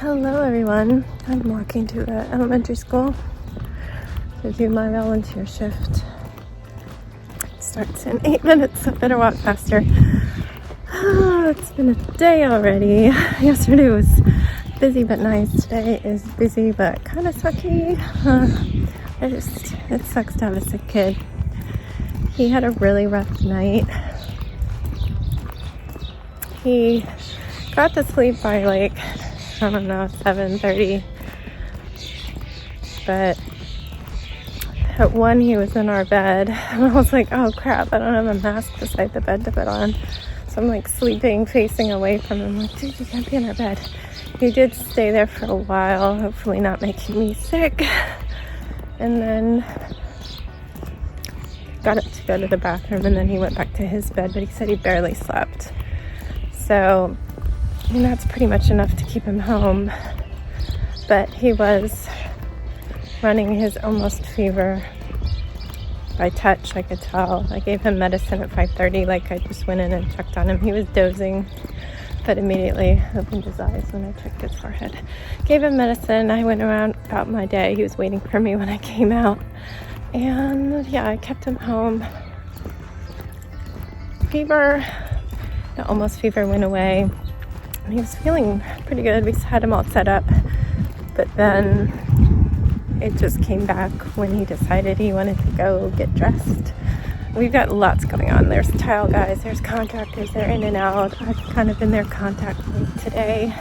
Hello everyone, I'm walking to the elementary school to do my volunteer shift. It starts in 8 minutes, so I better walk faster. It's been a day already. Yesterday was busy but nice. Today is busy but kind of sucky. It sucks to have a sick kid. He had a really rough night. He got to sleep by like, I don't know, 7:30, but at 1 he was in our bed, and I was like, oh crap, I don't have a mask beside the bed to put on, so I'm like sleeping facing away from him. I'm like, dude, you can't be in our bed. He did stay there for a while, hopefully not making me sick, and then got up to go to the bathroom, and then he went back to his bed, but he said he barely slept. So and that's pretty much enough to keep him home. But he was running his almost fever by touch, I could tell. I gave him medicine at 5:30, like I just went in and checked on him. He was dozing, but immediately opened his eyes when I checked his forehead. Gave him medicine. I went around about my day. He was waiting for me when I came out. And yeah, I kept him home. The almost fever went away. He was feeling pretty good. We had him all set up, but then it just came back when he decided he wanted to go get dressed. We've got lots going on. There's tile guys, there's contractors, they're in and out. I've kind of been their contact point today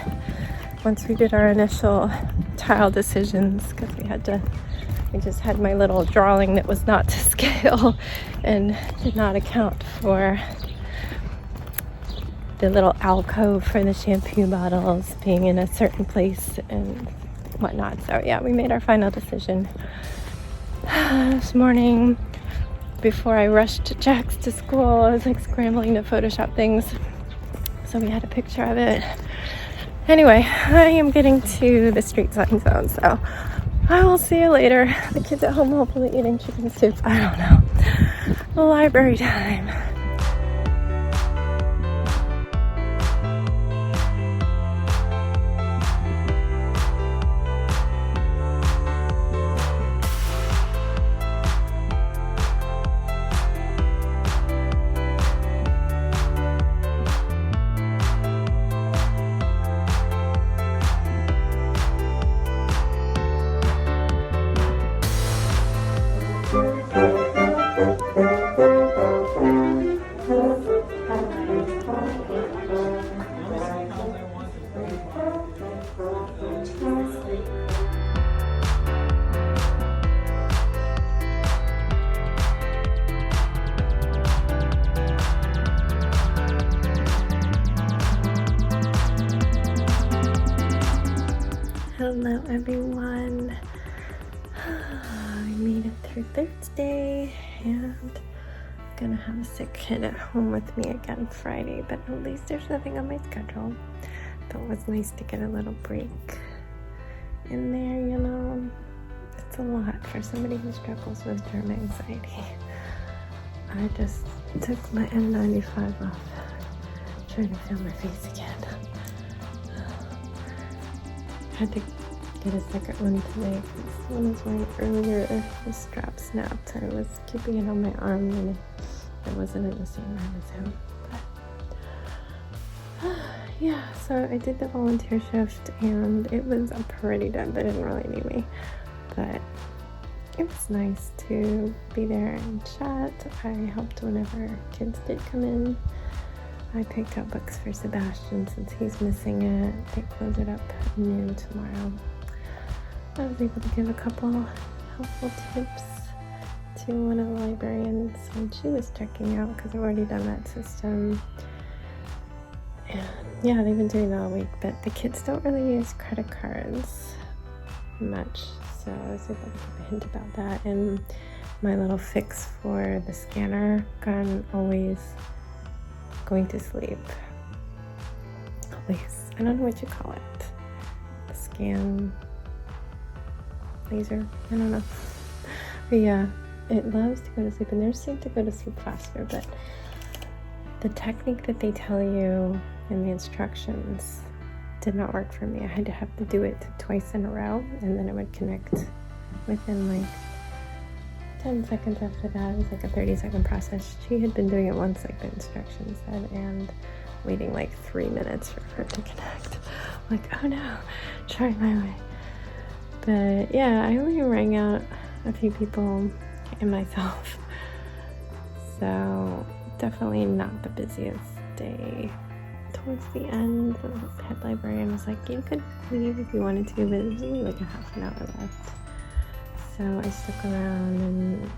once we did our initial tile decisions, because we just had my little drawing that was not to scale and did not account for the little alcove for the shampoo bottles being in a certain place and whatnot. So yeah, we made our final decision this morning. Before I rushed Jax to school, I was like scrambling to Photoshop things, so we had a picture of it. Anyway, I am getting to the street sign zone, so I will see you later. The kids at home hopefully eating chicken soup. I don't know. Library time. Hello everyone. I made it through Thursday and I'm gonna have a sick kid at home with me again Friday, but at least there's nothing on my schedule. Thought it was nice to get a little break in there, you know. It's a lot for somebody who struggles with germ anxiety. I just took my N95 off, trying to feel my face again. Had to get a second one today because the one I was wearing earlier, the strap snapped. I was keeping it on my arm and it wasn't in the same room as him. But yeah, so I did the volunteer shift and it was pretty done. They didn't really need me, but it was nice to be there and chat. I helped whenever kids did come in. I picked up books for Sebastian since he's missing it. They close it up at noon tomorrow. I was able to give a couple helpful tips to one of the librarians when she was checking out because I've already done that system. And yeah, they've been doing that all week, but the kids don't really use credit cards much, so I was able to give a hint about that. And my little fix for the scanner gun, always going to sleep. Always. I don't know what you call it. The scan laser. I don't know. But yeah, it loves to go to sleep, and theirs seem to go to sleep faster, but the technique that they tell you in the instructions did not work for me. I had to do it twice in a row, and then it would connect within like 10 seconds after that. It was like a 30-second process. She had been doing it once, like the instructions said, and waiting like 3 minutes for her to connect. I'm like, oh no, try my way. But yeah, I only rang out a few people and myself. So definitely not the busiest day. Towards the end, the head librarian was like, you could leave if you wanted to, but there was only like a half an hour left. So I stuck around and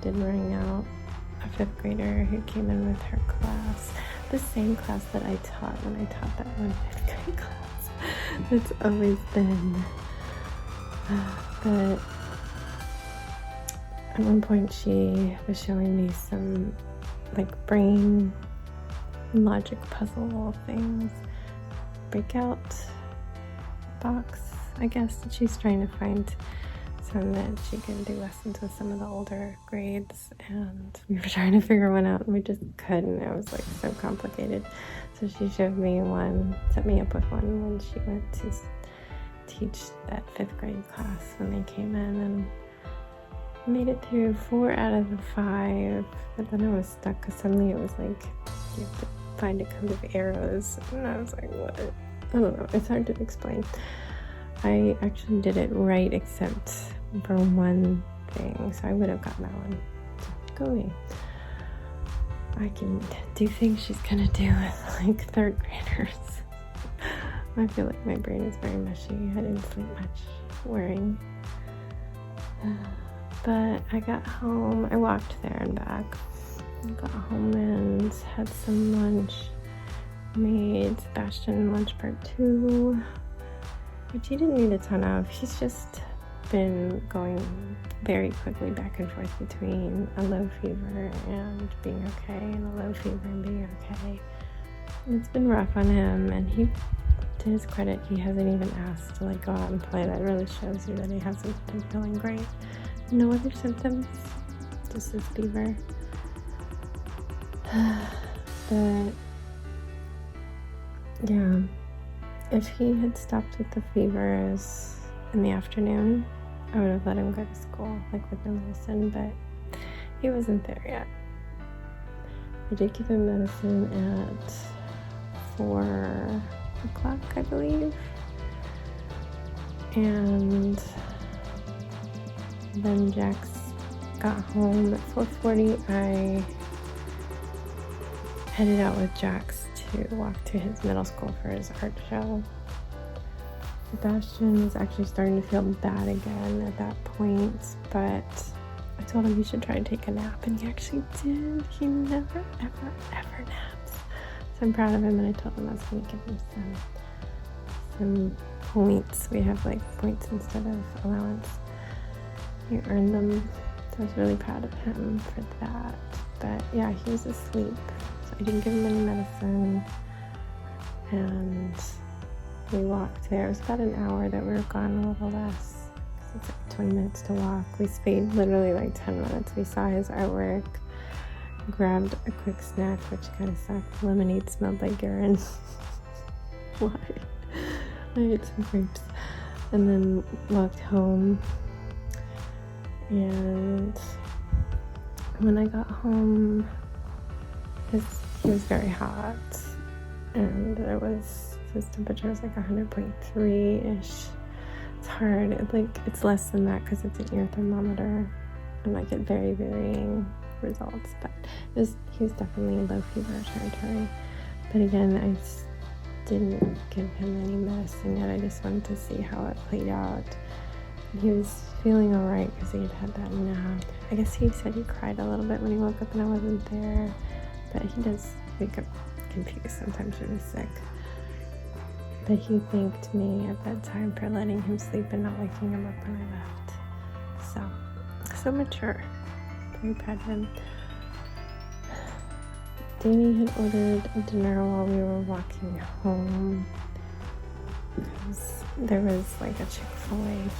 did ring out a 5th grader who came in with her class. The same class that I taught when I taught that one 5th grade class. It's always been. But at one point she was showing me some like brain logic puzzle things. Breakout box, I guess. She's trying to find some that she can do lessons with some of the older grades, and we were trying to figure one out and we just couldn't. It was like so complicated. So she showed me one, set me up with one when she went to teach that 5th grade class when they came in, and made it through 4 out of the 5, but then I was stuck because suddenly it was like you have to find a code of arrows, and I was like, what? I don't know, it's hard to explain. I actually did it right except for one thing, so I would have gotten that one. So, go me. I can do things she's gonna do with like 3rd graders. I feel like my brain is very mushy. I didn't sleep much worrying. But I got home. I walked there and back. I got home and had some lunch. Made Sebastian lunch part 2, which he didn't need a ton of. He's just been going very quickly back and forth between a low fever and being okay, and a low fever and being okay. And it's been rough on him, and he, to his credit, he hasn't even asked to like go out and play. That really shows you that he hasn't been feeling great. No other symptoms, just his fever. But yeah, if he had stopped with the fevers in the afternoon, I would have let him go to school, like with the medicine, but he wasn't there yet. I did give him medicine at 4 o'clock, I believe. And then Jax got home at 4:40. I headed out with Jax to walk to his middle school for his art show. Sebastian was actually starting to feel bad again at that point, but I told him he should try and take a nap, and he actually did. He never, ever naps. So I'm proud of him, and I told him I was going to give him some points. We have like points instead of allowance. He earned them, so I was really proud of him for that. But yeah, he was asleep, so I didn't give him any medicine. And we walked there. It was about an hour that we were gone, a little less, because it's like 20 minutes to walk. We stayed literally like 10 minutes. We saw his artwork, grabbed a quick snack, which kind of sucked. Lemonade smelled like urine. Why? I ate some grapes. And then walked home. And when I got home, he was very hot. And his temperature was like 100.3-ish. It's hard. It's less than that because it's an ear thermometer. And I get very varying results. But he was definitely in low fever territory. But again, I didn't give him any medicine yet. I just wanted to see how it played out. And he was feeling alright because he had that nap. I guess he said he cried a little bit when he woke up and I wasn't there. But he does wake up confused sometimes when he's sick. But he thanked me at bedtime for letting him sleep and not waking him up when I left. So mature. Very proud of him. Danny had ordered dinner while we were walking home because there was like a Chick-fil-A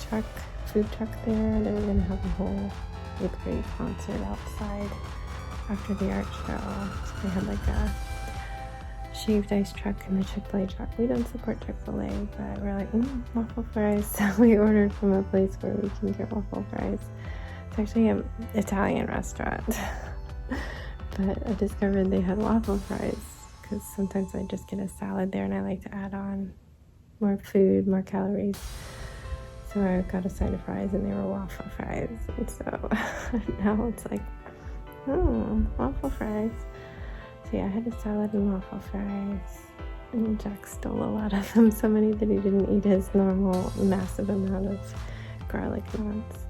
food truck there. They were going to have a whole 8th grade concert outside after the art show. So they had like a shaved ice truck and a Chick-fil-A truck. We don't support Chick-fil-A, but we're like, waffle fries. So we ordered from a place where we can get waffle fries. It's actually an Italian restaurant. But I discovered they had waffle fries because sometimes I just get a salad there and I like to add on more food, more calories. So I got a side of fries and they were waffle fries. And so now it's like, waffle fries. So yeah, I had a salad and waffle fries. And Jack stole a lot of them, so many that he didn't eat his normal massive amount of garlic knots.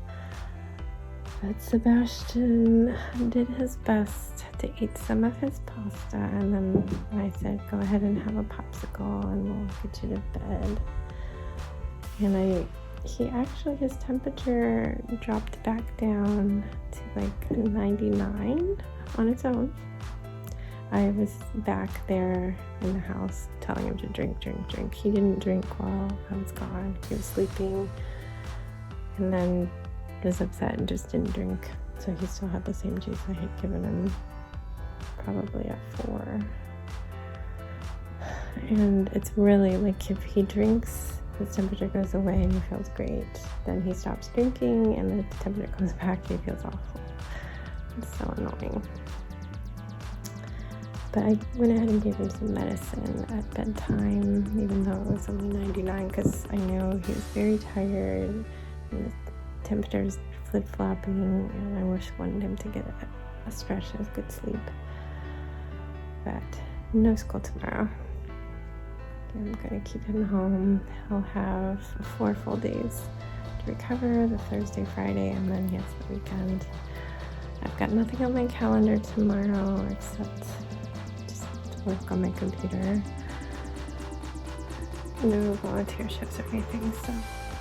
But Sebastian did his best to eat some of his pasta, and then I said, go ahead and have a popsicle and we'll get you to bed. And his temperature dropped back down to like 99 on its own. I was back there in the house telling him to drink. He didn't drink while I was gone. He was sleeping and then was upset and just didn't drink. So he still had the same juice I had given him, probably at 4. And it's really like if he drinks, his temperature goes away and he feels great. Then he stops drinking and the temperature comes back and he feels awful. It's so annoying. But I went ahead and gave him some medicine at bedtime, even though it was only 99, because I know he was very tired and the temperature's flip-flopping, and I wanted him to get a stretch of good sleep. But no school tomorrow. I'm going to keep him home. He'll have 4 full days to recover, the Thursday, Friday, and then he has the weekend. I've got nothing on my calendar tomorrow except just to work on my computer. No volunteer shifts or anything, so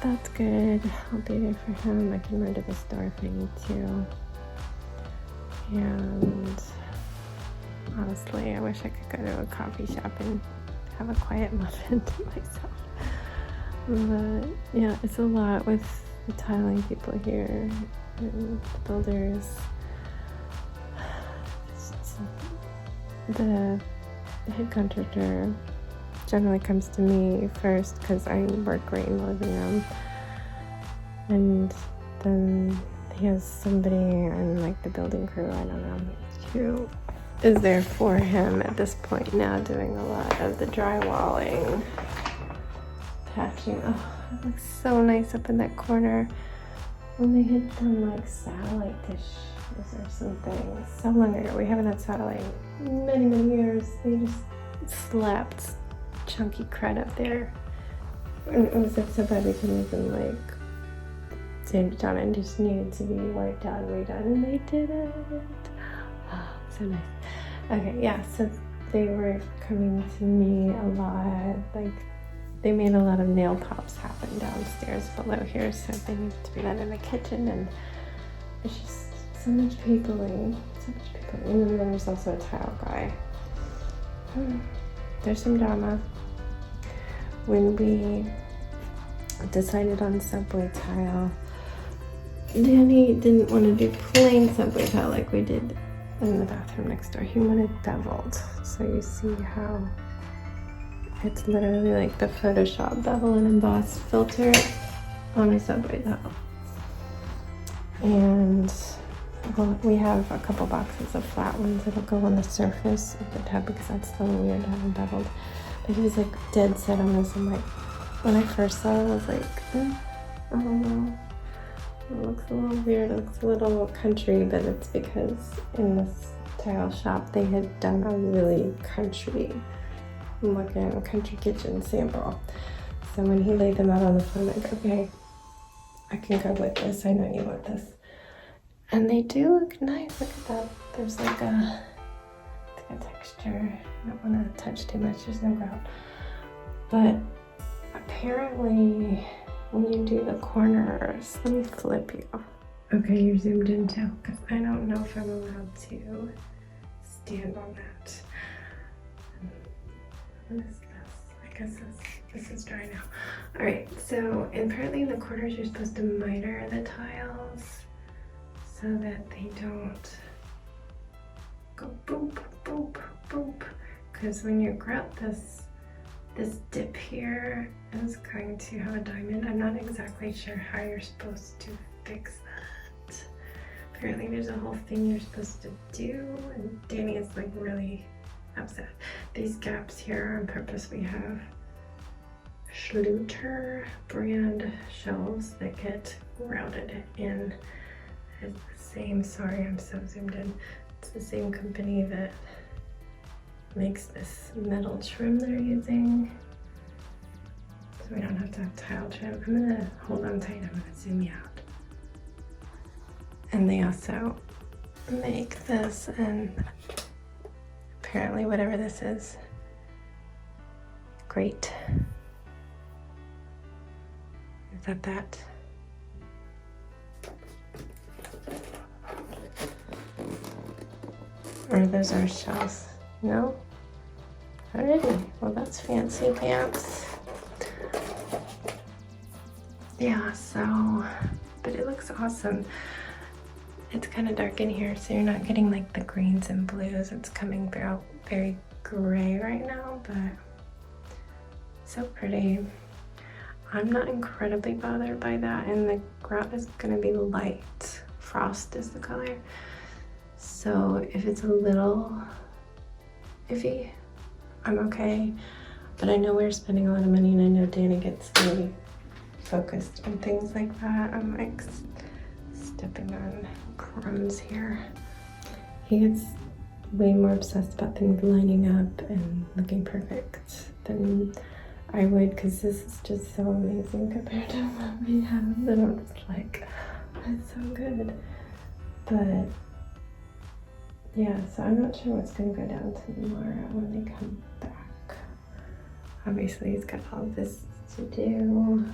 that's good. I'll be there for him. I can run to the store if I need to. And honestly, I wish I could go to a coffee shop and have a quiet moment to myself. But yeah, it's a lot with the tiling people here and the builders. The head contractor generally comes to me first because I work right in the living room, and then he has somebody in like the building crew, I don't know, who is there for him at this point now, doing a lot of the drywalling, patching. Oh, it looks so nice up in that corner. When they had done like satellite dishes or something so long ago. We haven't had satellite in many years. They just slapped chunky crud up there, and it was so bad we couldn't even like sand it down and just needed to be wiped out and redone, and they did it. Oh, so nice. Okay, yeah, so they were coming to me a lot, like they made a lot of nail pops happen downstairs below here, so they need to do that in the kitchen, and it's just so much peopling. And then there's also a tile guy. There's some drama. When we decided on subway tile, Danny didn't want to do plain subway tile like we did in the bathroom next door. He wanted beveled. So you see how it's literally like the Photoshop bevel and emboss filter on a subway tile. And well, we have a couple boxes of flat ones that'll go on the surface of the tub because that's a little weird to have them beveled. But he was like dead set on this. I'm like, when I first saw it, I was like, I don't know. It looks a little weird. It looks a little country, but it's because in this tile shop they had done a really country looking country kitchen sample. So when he laid them out on the phone, I'm like, okay, I can go with this. I know you want this. And they do look nice. Look at that. There's like a texture. I don't want to touch too much. There's no grout. But apparently, when you do the corners, let me flip you. Okay, you're zoomed in too, because I don't know if I'm allowed to stand on that. What is this? I guess this is dry now. All right, so apparently in the corners you're supposed to miter the tiles so that they don't go boop, boop, boop. Because when you grout this dip here is going to have a diamond. I'm not exactly sure how you're supposed to fix that. Apparently there's a whole thing you're supposed to do, and Danny is like really upset. These gaps here on purpose, we have Schluter brand shelves that get routed in. It's the same, sorry I'm so zoomed in. It's the same company that makes this metal trim they're using. So we don't have to have tile trim. I'm gonna hold on tight, I'm gonna zoom you out. And they also make this, and apparently whatever this is, great. Is that? Or those are shells? No? Alrighty, well that's fancy pants. Yeah, so, but it looks awesome. It's kind of dark in here, so you're not getting like the greens and blues. It's coming out very gray right now, but so pretty. I'm not incredibly bothered by that, and the grout is gonna be light. Frost is the color. So if it's a little iffy, I'm okay. But I know we're spending a lot of money, and I know Danny gets really focused on things like that. I'm like stepping on crumbs here. He gets way more obsessed about things lining up and looking perfect than I would, because this is just so amazing compared to what we have. And I'm just like, it's so good. But yeah, so I'm not sure what's gonna go down tomorrow when they come back. Obviously he's got all this to do,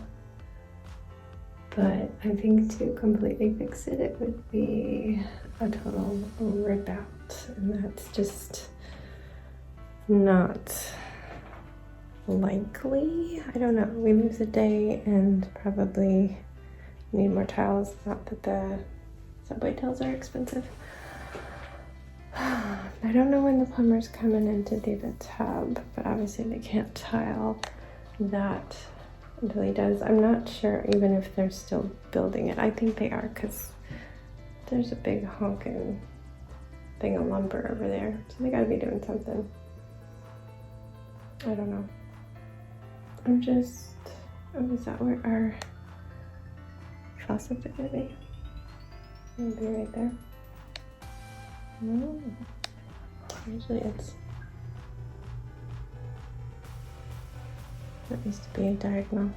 but I think to completely fix it, it would be a total rip out, and that's just not likely. I don't know, we lose a day and probably need more tiles. Not that the subway tiles are expensive. I don't know when the plumber's coming in to do the tub, but obviously they can't tile that until he does. I'm not sure even if they're still building it. I think they are, because there's a big honking thing of lumber over there. So they gotta be doing something. I don't know. I'm just, oh, is that where our faucet's gonna be? It'll be right there. Usually it's, that used to be a diagonal.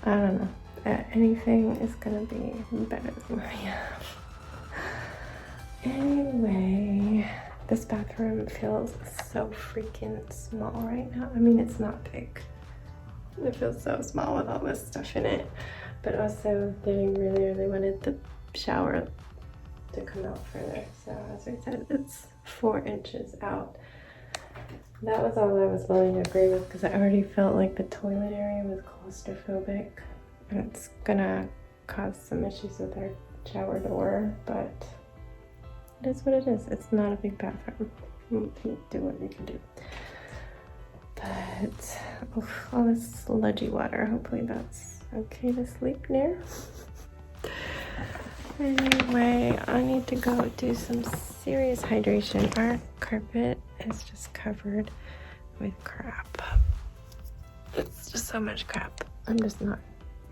I don't know. Anything is gonna be better than what I have. Anyway, this bathroom feels so freaking small right now. I mean, it's not big. It feels so small with all this stuff in it. But also they really wanted the shower to come out further. So as I said, it's 4 inches out. That was all I was willing to agree with because I already felt like the toilet area was claustrophobic. And it's gonna cause some issues with our shower door, but it is what it is. It's not a big bathroom. You can do what you can do. But all this sludgy water, hopefully that's okay to sleep near. Anyway, I need to go do some serious hydration. Our carpet is just covered with crap. It's just so much crap.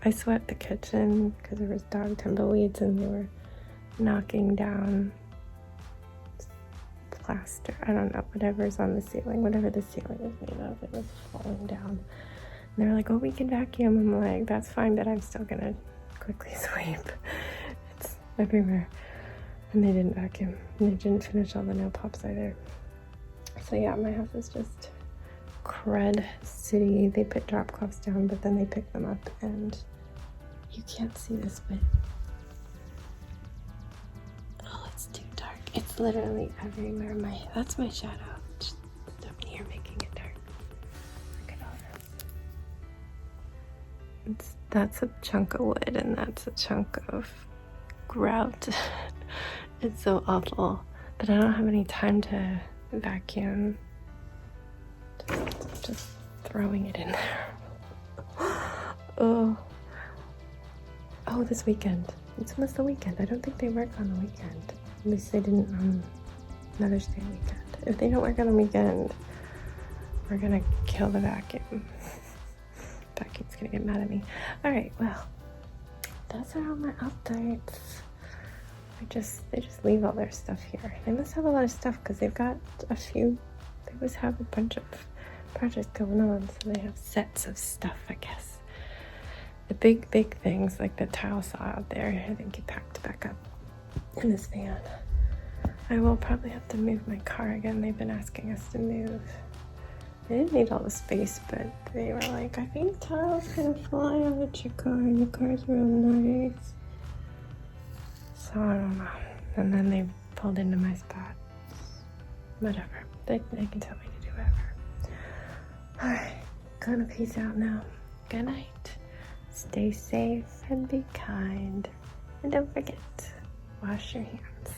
I swept the kitchen because there was dog tumbleweeds and they were knocking down plaster. I don't know, whatever's on the ceiling, whatever the ceiling is made of, it was falling down. And they were like, oh, we can vacuum. I'm like, that's fine, but I'm still gonna quickly sweep. It's everywhere. And they didn't vacuum. And they didn't finish all the nail pops either. So yeah, my house is just crud city. They put drop cloths down, but then they pick them up, and you can't see this, but oh, it's too dark. It's literally everywhere. That's my shadow. Just up here making it dark. Look at all this. That's a chunk of wood, and that's a chunk of grout. It's so awful, but I don't have any time to vacuum. Just throwing it in there. Oh, this weekend. It's almost the weekend. I don't think they work on the weekend. At least they didn't on Mother's Day weekend. If they don't work on the weekend, we're gonna kill the vacuum. Vacuum's gonna get mad at me. All right, well, those are all my updates. They just leave all their stuff here. They must have a lot of stuff because they've got they always have a bunch of projects going on, so they have sets of stuff, I guess. The big things like the tile saw out there, I think he packed back up in this van. I will probably have to move my car again. They've been asking us to move. They didn't need all the space, but they were like, I think tile's gonna fly out at your car, and your car's real nice. So I don't know. And then they pulled into my spot. Whatever. They can tell me to do whatever. Alright, gonna peace out now. Good night. Stay safe and be kind. And don't forget, wash your hands.